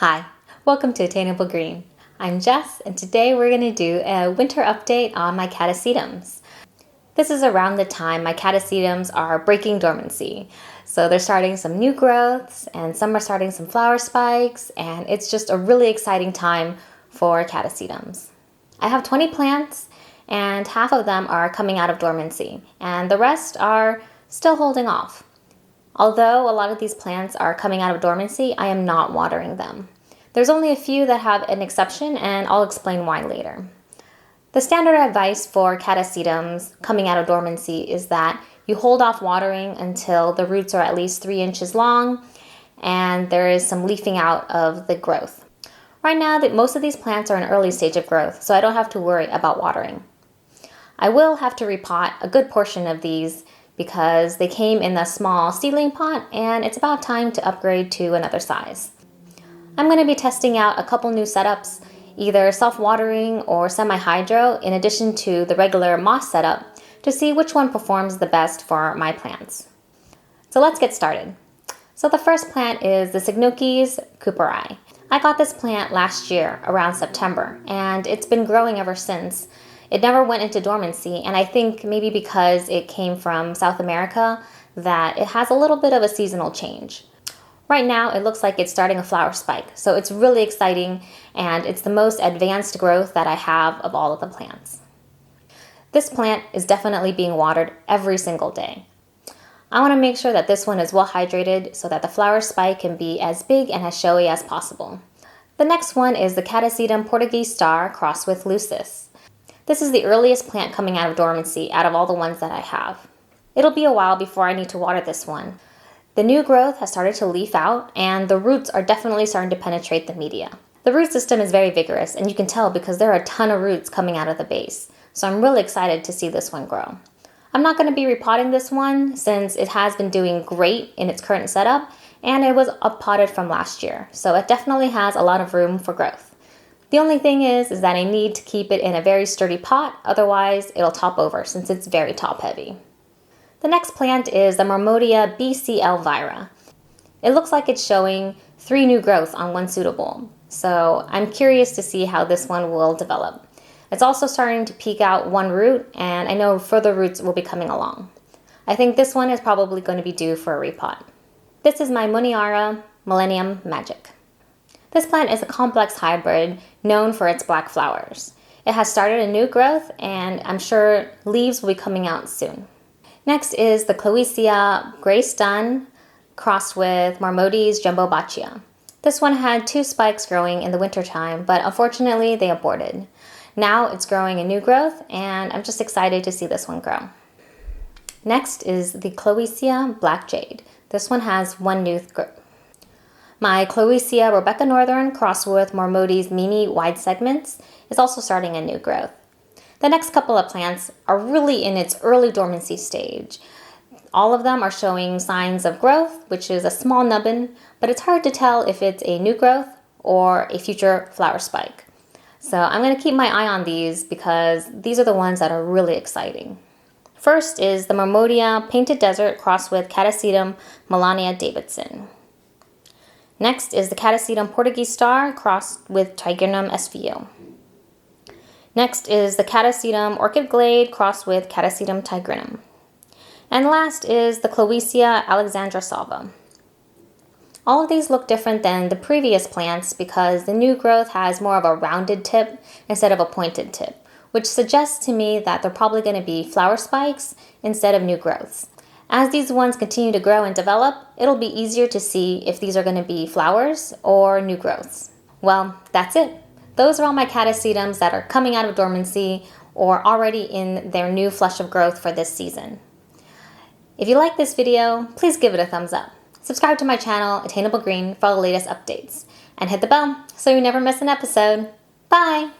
Hi, welcome to Attainable Green. I'm Jess, and today we're going to do a winter update on my catasetums. This is around the time my catasetums are breaking dormancy. So they're starting some new growths, and some are starting some flower spikes, and it's just a really exciting time for catasetums. I have 20 plants, and half of them are coming out of dormancy, and the rest are still holding off. Although a lot of these plants are coming out of dormancy, I am not watering them. There's only a few that have an exception, and I'll explain why later. The standard advice for catasetums coming out of dormancy is that you hold off watering until the roots are at least 3 inches long and there is some leafing out of the growth. Right now, most of these plants are in early stage of growth, so I don't have to worry about watering. I will have to repot a good portion of these because they came in a small seedling pot and it's about time to upgrade to another size. I'm going to be testing out a couple new setups, either self-watering or semi-hydro, in addition to the regular moss setup, to see which one performs the best for my plants. So let's get started. So the first plant is the Cygnocchis cooperi. I got this plant last year around September, and it's been growing ever since. It never went into dormancy, and I think maybe because it came from South America that it has a little bit of a seasonal change. Right now, it looks like it's starting a flower spike, so it's really exciting, and it's the most advanced growth that I have of all of the plants. This plant is definitely being watered every single day. I want to make sure that this one is well hydrated so that the flower spike can be as big and as showy as possible. The next one is the Catasetum Portuguese star crossed with lucis. This is the earliest plant coming out of dormancy out of all the ones that I have. It'll be a while before I need to water this one. The new growth has started to leaf out, and the roots are definitely starting to penetrate the media. The root system is very vigorous, and you can tell because there are a ton of roots coming out of the base. So I'm really excited to see this one grow. I'm not going to be repotting this one since it has been doing great in its current setup, and it was uppotted from last year. So it definitely has a lot of room for growth. The only thing is that I need to keep it in a very sturdy pot, otherwise it'll top over since it's very top heavy. The next plant is the Marmodia BCL vira. It looks like it's showing 3 new growths on one pseudobulb, so I'm curious to see how this one will develop. It's also starting to peek out one root, and I know further roots will be coming along. I think this one is probably going to be due for a repot. This is my Muniara Millennium Magic. This plant is a complex hybrid known for its black flowers. It has started a new growth, and I'm sure leaves will be coming out soon. Next is the Cloecia Gray Stun crossed with Marmodes Jumbobaccia. This one had 2 spikes growing in the wintertime, but unfortunately they aborted. Now it's growing a new growth, and I'm just excited to see this one grow. Next is the Cloecia Black Jade. This one has 1 new growth. My Cloecia Rebecca Northern crossed with Marmodes Mimi Wide Segments is also starting a new growth. The next couple of plants are really in its early dormancy stage. All of them are showing signs of growth, which is a small nubbin, but it's hard to tell if it's a new growth or a future flower spike. So I'm going to keep my eye on these because these are the ones that are really exciting. First is the Marmodia Painted Desert crossed with Catasetum Melania Davidson. Next is the Catasetum Portuguese star crossed with Tigrinum SVU. Next is the Catasetum Orchid Glade crossed with Catasetum tigrinum. And last is the Cloecia Alexandra Salva. All of these look different than the previous plants because the new growth has more of a rounded tip instead of a pointed tip, which suggests to me that they're probably going to be flower spikes instead of new growths. As these ones continue to grow and develop, it'll be easier to see if these are going to be flowers or new growths. Well, that's it. Those are all my catasetums that are coming out of dormancy or already in their new flush of growth for this season. If you like this video, please give it a thumbs up. Subscribe to my channel, Attainable Green, for all the latest updates. And hit the bell so you never miss an episode. Bye!